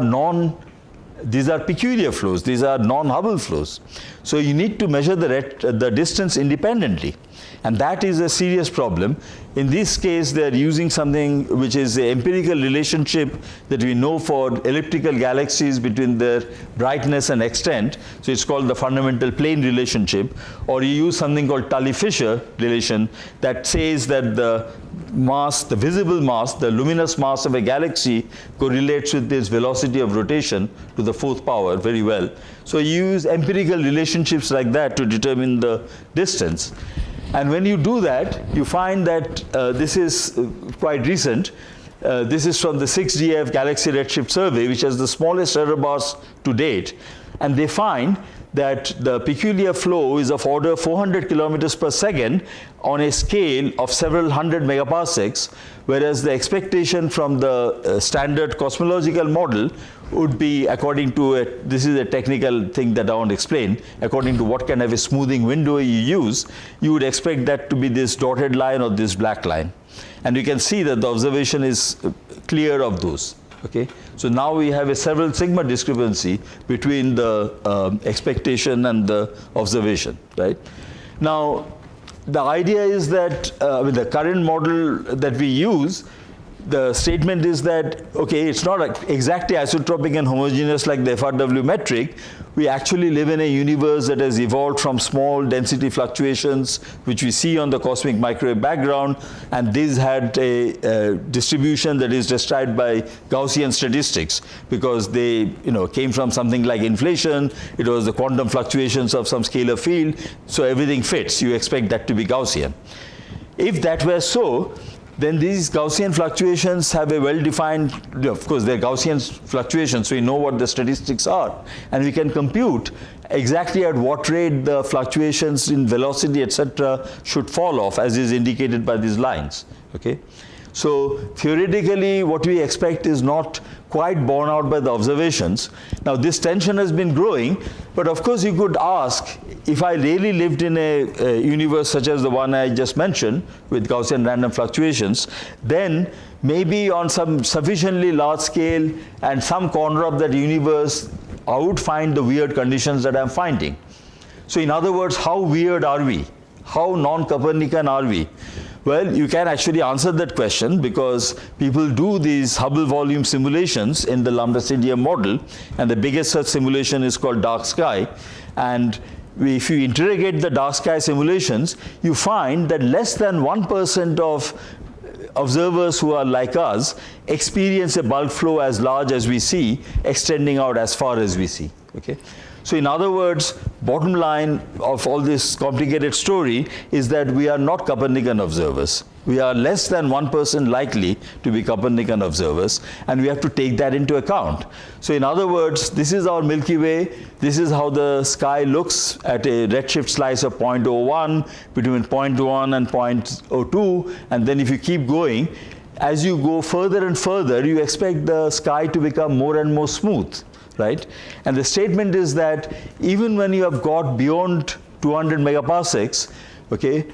peculiar flows, these are non-Hubble flows. So you need to measure the distance independently, and that is a serious problem. In this case, they are using something which is an empirical relationship that we know for elliptical galaxies between their brightness and extent. So it's called the fundamental plane relationship, or you use something called Tully-Fisher relation that says that the mass, the visible mass, the luminous mass of a galaxy correlates with its velocity of rotation to the 4th power very well. So you use empirical relationships like that to determine the distance. And when you do that, you find that this is quite recent. This is from the 6GF Galaxy Redshift Survey, which has the smallest error bars to date. And they find that the peculiar flow is of order 400 kilometers per second on a scale of several hundred megaparsecs, whereas the expectation from the standard cosmological model would be, according to this is a technical thing that I want to explain, according to what kind of a smoothing window you use, you would expect that to be this dotted line or this black line. And you can see that the observation is clear of those. Okay, so now we have a several sigma discrepancy between the expectation and the observation, right? Now, the idea is that with the current model that we use, the statement is that, okay, it's not exactly isotropic and homogeneous like the FRW metric. We actually live in a universe that has evolved from small density fluctuations, which we see on the cosmic microwave background, and these had a distribution that is described by Gaussian statistics, because they came from something like inflation. It was the quantum fluctuations of some scalar field, so everything fits. You expect that to be Gaussian. If that were so, then these Gaussian fluctuations have a well-defined, of course they're Gaussian fluctuations, so we know what the statistics are, and we can compute exactly at what rate the fluctuations in velocity, etc., should fall off, as is indicated by these lines. Okay, so theoretically what we expect is not quite borne out by the observations. Now this tension has been growing, but of course you could ask, if I really lived in a universe such as the one I just mentioned with Gaussian random fluctuations, then maybe on some sufficiently large scale and some corner of that universe, I would find the weird conditions that I'm finding. So in other words, how weird are we? How non-Copernican are we? Well, you can actually answer that question because people do these Hubble volume simulations in the lambda CDM model, and the biggest such simulation is called dark sky. And if you interrogate the dark sky simulations, you find that less than 1% of observers who are like us experience a bulk flow as large as we see, extending out as far as we see. Okay? So in other words, bottom line of all this complicated story is that we are not Copernican observers. We are less than 1% likely to be Copernican observers, and we have to take that into account. So in other words, this is our Milky Way. This is how the sky looks at a redshift slice of 0.01, between 0.1 and 0.02, and then if you keep going, as you go further and further, you expect the sky to become more and more smooth. Right? And the statement is that even when you have got beyond 200 megaparsecs, okay,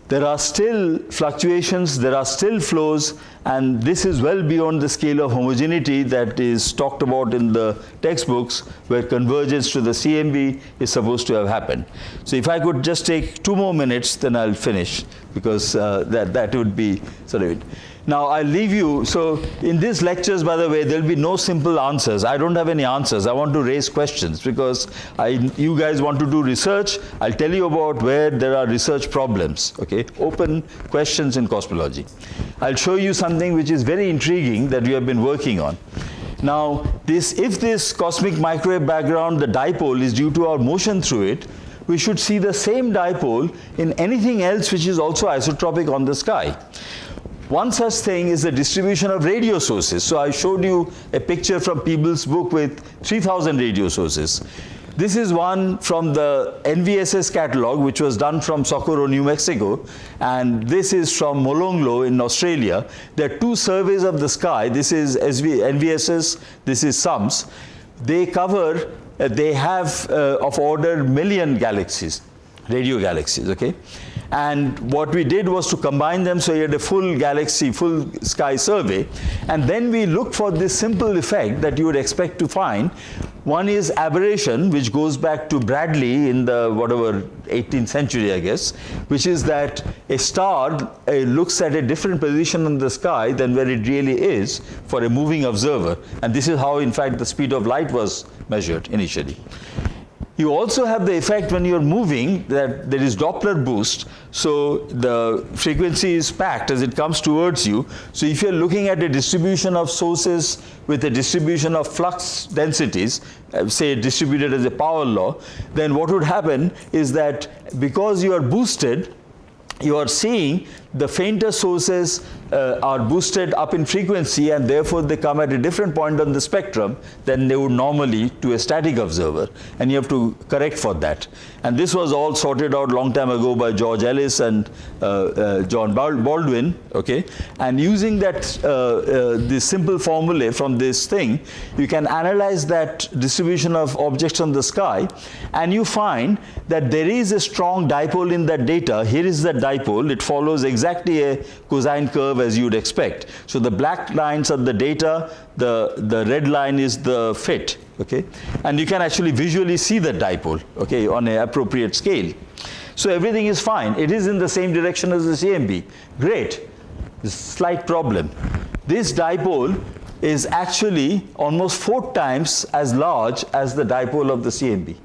there are still fluctuations, there are still flows, and this is well beyond the scale of homogeneity that is talked about in the textbooks, where convergence to the CMB is supposed to have happened. So if I could just take 2 more minutes, then I'll finish, because that would be sort of it. Now I'll leave you, so in these lectures, by the way, there'll be no simple answers. I don't have any answers. I want to raise questions because you guys want to do research. I'll tell you about where there are research problems, okay? Open questions in cosmology. I'll show you something which is very intriguing that we have been working on. Now, if this cosmic microwave background, the dipole, is due to our motion through it, we should see the same dipole in anything else which is also isotropic on the sky. One such thing is the distribution of radio sources. So I showed you a picture from Peebles' book with 3,000 radio sources. This is one from the NVSS catalog, which was done from Socorro, New Mexico, and this is from Molonglo in Australia. There are two surveys of the sky. This is NVSS, this is SUMS. They cover, they have of order million galaxies, radio galaxies, okay? And what we did was to combine them, so you had a full galaxy, full sky survey, and then we looked for this simple effect that you would expect to find. One is aberration, which goes back to Bradley in the, whatever, 18th century, I guess, which is that a star looks at a different position in the sky than where it really is for a moving observer. And this is how, in fact, the speed of light was measured initially. You also have the effect when you're moving that there is Doppler boost, so the frequency is packed as it comes towards you. So if you're looking at a distribution of sources with a distribution of flux densities, say distributed as a power law, then what would happen is that because you are boosted, you are seeing the fainter sources are boosted up in frequency, and therefore they come at a different point on the spectrum than they would normally to a static observer, and you have to correct for that. And this was all sorted out long time ago by George Ellis and John Baldwin, okay? And using that this simple formulae from this thing, you can analyze that distribution of objects on the sky, and you find that there is a strong dipole in that data. Here is the dipole. It follows exactly a cosine curve as you would expect. So the black lines are the data, the red line is the fit, okay? And you can actually visually see the dipole, okay, on an appropriate scale. So everything is fine. It is in the same direction as the CMB. Great. Slight problem. This dipole is actually almost 4 times as large as the dipole of the CMB.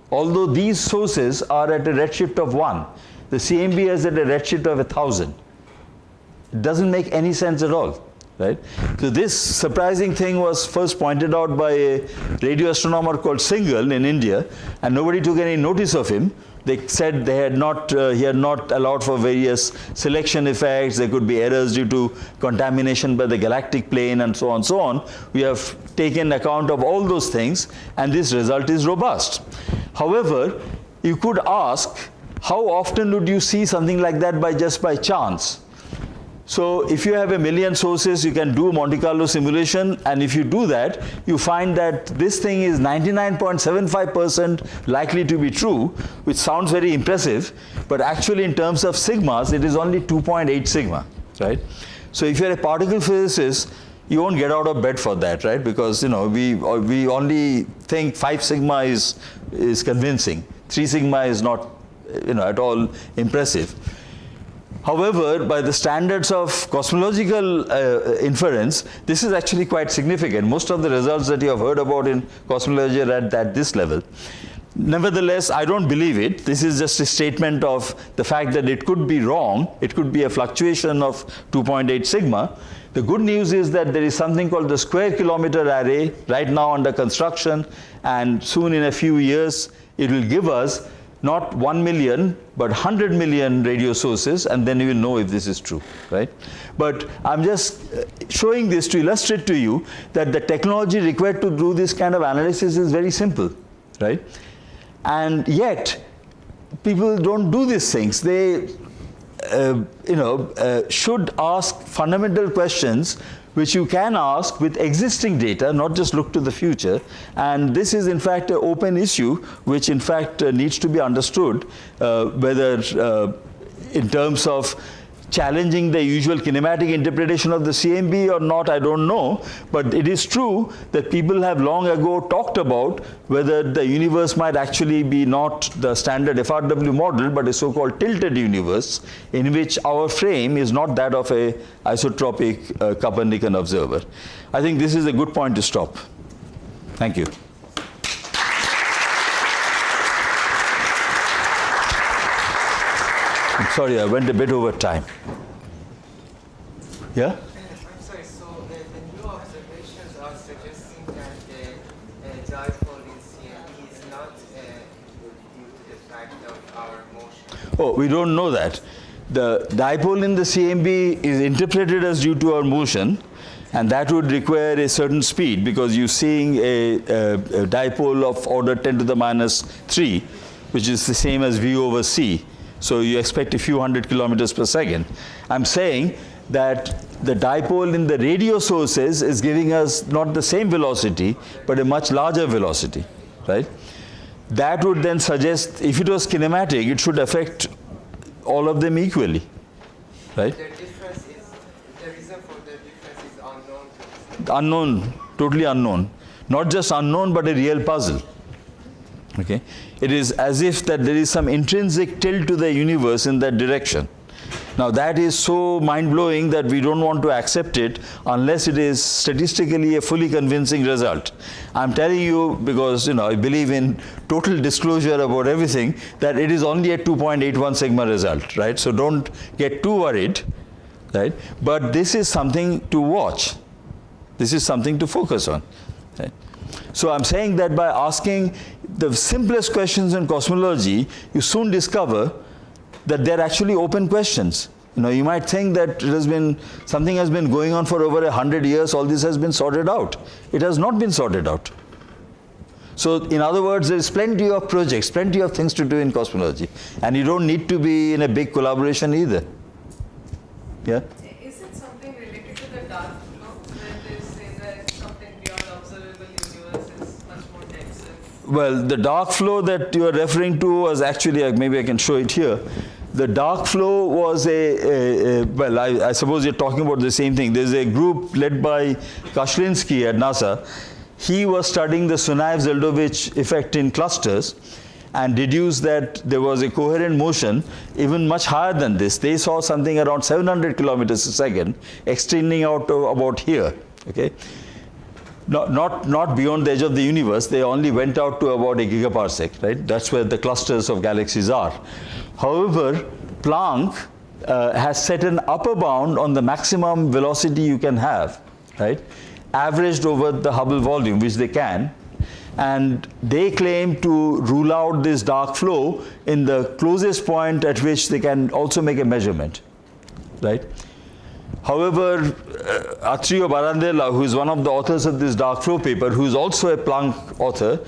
Although these sources are at a redshift of 1, the CMB is at a redshift of 1,000. It doesn't make any sense at all, right? So this surprising thing was first pointed out by a radio astronomer called Singhal in India, and nobody took any notice of him. They said they had not, he had not allowed for various selection effects. There could be errors due to contamination by the galactic plane and so on, so on. We have taken account of all those things, and this result is robust. However, you could ask, how often would you see something like that just by chance? So if you have 1 million sources, you can do Monte Carlo simulation, and if you do that, you find that this thing is 99.75% likely to be true, which sounds very impressive, but actually in terms of sigmas, it is only 2.8 sigma, right? So if you're a particle physicist, you won't get out of bed for that, right? Because, you know, we only think 5 sigma is convincing. 3 sigma is not, you know, at all impressive. However, by the standards of cosmological inference, this is actually quite significant. Most of the results that you have heard about in cosmology are at this level. Nevertheless, I don't believe it. This is just a statement of the fact that it could be wrong. It could be a fluctuation of 2.8 sigma. The good news is that there is something called the square kilometer array right now under construction, and soon in a few years it will give us not 1 million, but 100 million radio sources, and then you will know if this is true, right? But I'm just showing this to illustrate to you that the technology required to do this kind of analysis is very simple, right? And yet, people don't do these things. They, should ask fundamental questions which you can ask with existing data, not just look to the future. And this is in fact an open issue which in fact needs to be understood, whether in terms of challenging the usual kinematic interpretation of the CMB or not, I don't know. But it is true that people have long ago talked about whether the universe might actually be not the standard FRW model, but a so-called tilted universe in which our frame is not that of a isotropic Copernican observer. I think this is a good point to stop. Thank you. I'm sorry, I went a bit over time. Yeah? I'm sorry, so the new observations are suggesting that the dipole in CMB is not due to the fact of our motion. Oh, we don't know that. The dipole in the CMB is interpreted as due to our motion, And that would require a certain speed because you're seeing a dipole of order 10 to the minus 3, which is the same as v over c. So you expect a few hundred kilometers per second. I'm saying that the dipole in the radio sources is giving us not the same velocity, but a much larger velocity, right? That would then suggest, if it was kinematic, it should affect all of them equally, right? The difference is, the reason for the difference is unknown to us. Unknown, totally unknown. Not just unknown, but a real puzzle. Okay? It is as if that there is some intrinsic tilt to the universe in that direction. Now that is so mind-blowing that we don't want to accept it unless it is statistically a fully convincing result. I'm telling you because I believe in total disclosure about everything, that it is only a 2.81 sigma result, right? So don't get too worried, right? But this is something to watch. This is something to focus on. Right? So I'm saying that by asking the simplest questions in cosmology, you soon discover that they're actually open questions. You might think that something has been going on for over 100 years, all this has been sorted out. It has not been sorted out. So in other words, there's plenty of projects, plenty of things to do in cosmology. And you don't need to be in a big collaboration either. Yeah? Is it something related to the dark flow, where they say that something beyond observable universe is much more denser? Well, the dark flow that you are referring to was actually, maybe I can show it here. The dark flow was well, I suppose you're talking about the same thing. There's a group led by Kashlinsky at NASA. He was studying the Sunyaev-Zeldovich effect in clusters and deduced that there was a coherent motion even much higher than this. They saw something around 700 kilometers a second extending out to about here. Okay. Not beyond the edge of the universe. They only went out to about a gigaparsec, right? That's where the clusters of galaxies are. However, Planck has set an upper bound on the maximum velocity you can have, right? Averaged over the Hubble volume, which they can. And they claim to rule out this dark flow in the closest point at which they can also make a measurement, right? However, Atrio Barandella, who is one of the authors of this dark flow paper, who is also a Planck author,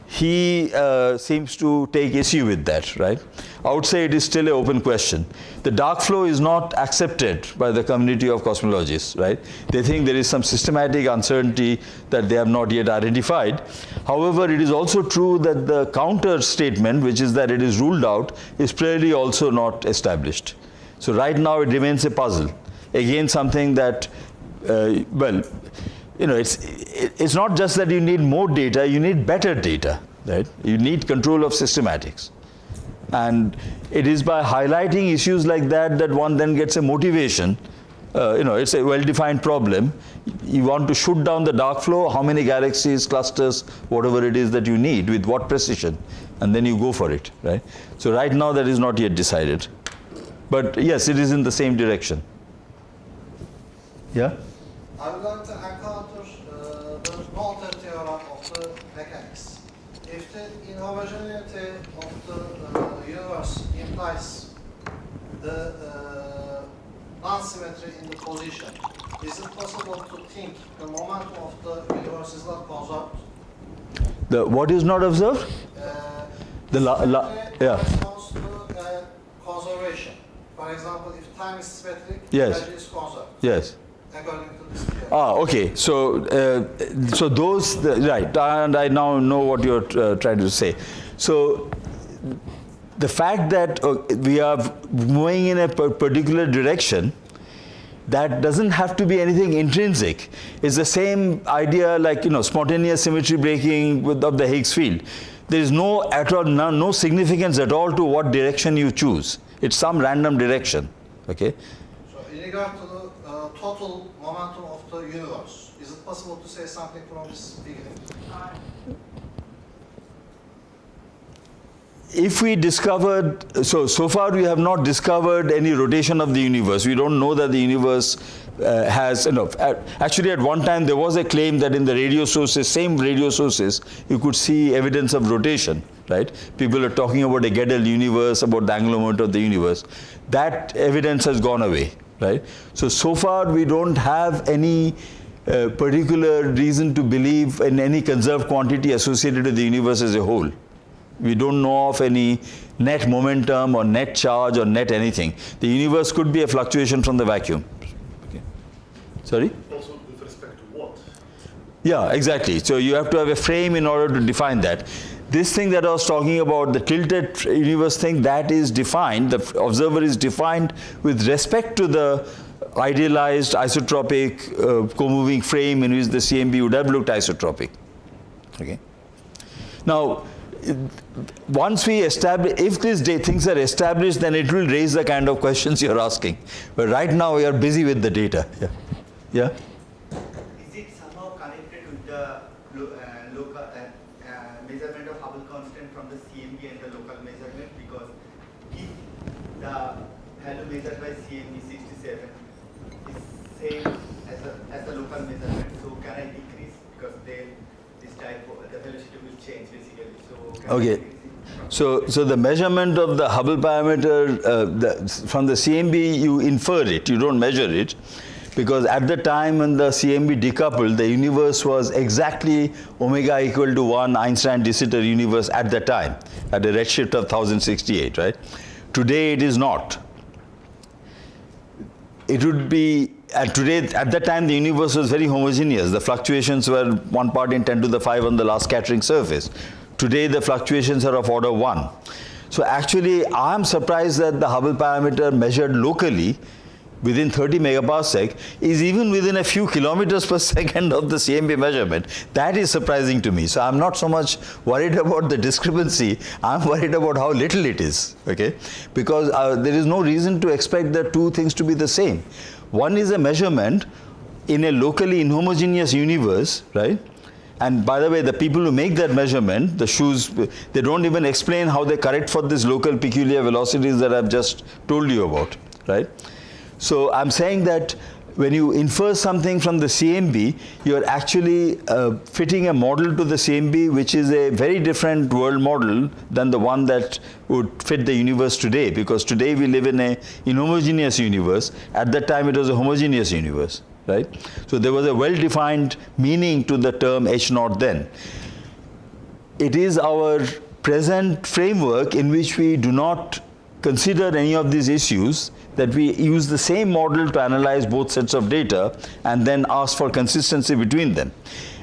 he seems to take issue with that, right? I would say it is still an open question. The dark flow is not accepted by the community of cosmologists, right? They think there is some systematic uncertainty that they have not yet identified. However, it is also true that the counter statement, which is that it is ruled out, is clearly also not established. So right now it remains a puzzle. Again, something that, well, it's not just that you need more data, you need better data, right? You need control of systematics. And it is by highlighting issues like that that one then gets a motivation. It's a well-defined problem. You want to shoot down the dark flow, how many galaxies, clusters, whatever it is that you need, with what precision, and then you go for it, right? So right now that is not yet decided. But yes, it is in the same direction. Yeah? I would like to encounter the Noether theorem of the mechanics. If the inhomogeneity of the universe implies the non-symmetry in the position, is it possible to think the momentum of the universe is not conserved? What is not observed? Yeah. Response to conservation. For example, if time is symmetric, yes. value is conserved. Yes. According to this theory. Okay. So those, right, and I now know what you're trying to say. So the fact that we are moving in a particular direction, that doesn't have to be anything intrinsic. It's the same idea like, spontaneous symmetry breaking of the Higgs field. There is no significance at all to what direction you choose. It's some random direction, okay? So in regard to the total momentum of the universe, is it possible to say something from this beginning? If we discovered, so far we have not discovered any rotation of the universe. We don't know that the universe has, actually at one time there was a claim that in the radio sources, same radio sources, you could see evidence of rotation, right? People are talking about a Gödel universe, about the angular momentum of the universe. That evidence has gone away, right? So far we don't have any particular reason to believe in any conserved quantity associated with the universe as a whole. We don't know of any net momentum or net charge or net anything. The universe could be a fluctuation from the vacuum. Okay. Sorry? Also with respect to what? Yeah, exactly. So you have to have a frame in order to define that. This thing that I was talking about, the tilted universe thing, that is defined, the observer is defined with respect to the idealized isotropic co-moving frame in which the CMB would have looked isotropic. Okay. Now, once we establish, if these things are established, then it will raise the kind of questions you're asking. But right now we are busy with the data. Yeah. Yeah? Is it somehow connected with the local measurement of Hubble constant from the CMB and the local measurement? Because if the value measured by CMB 67 is same as the local measurement, so can I decrease? Because this type of the velocity will change basically. So can I Okay. decrease it? So the measurement of the Hubble parameter from the CMB, you infer it, you don't measure it, because at the time when the CMB decoupled, the universe was exactly omega equal to 1 Einstein de Sitter universe at the time, at a redshift of 1068, right? Today it is not. It would be, at that time the universe was very homogeneous. The fluctuations were 1 part in 10 to the 5 on the last scattering surface. Today the fluctuations are of order 1. So actually I am surprised that the Hubble parameter measured locally within 30 megaparsec is even within a few kilometers per second of the CMB measurement. That is surprising to me. So I'm not so much worried about the discrepancy, I'm worried about how little it is, okay? Because there is no reason to expect the two things to be the same. One is a measurement in a locally inhomogeneous universe, right? And by the way, the people who make that measurement, the shoes, they don't even explain how they correct for these local peculiar velocities that I've just told you about, right? So I'm saying that when you infer something from the CMB, you're actually fitting a model to the CMB which is a very different world model than the one that would fit the universe today, because today we live in a inhomogeneous universe. At that time it was a homogeneous universe, right? So there was a well-defined meaning to the term H0 then. It is our present framework in which we do not consider any of these issues, that we use the same model to analyze both sets of data and then ask for consistency between them.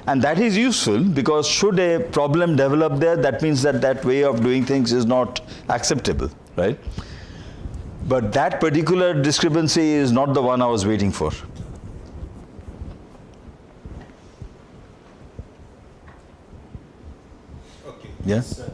And that is useful because should a problem develop there, that means that that way of doing things is not acceptable, right? But that particular discrepancy is not the one I was waiting for. Okay. Yeah? Set.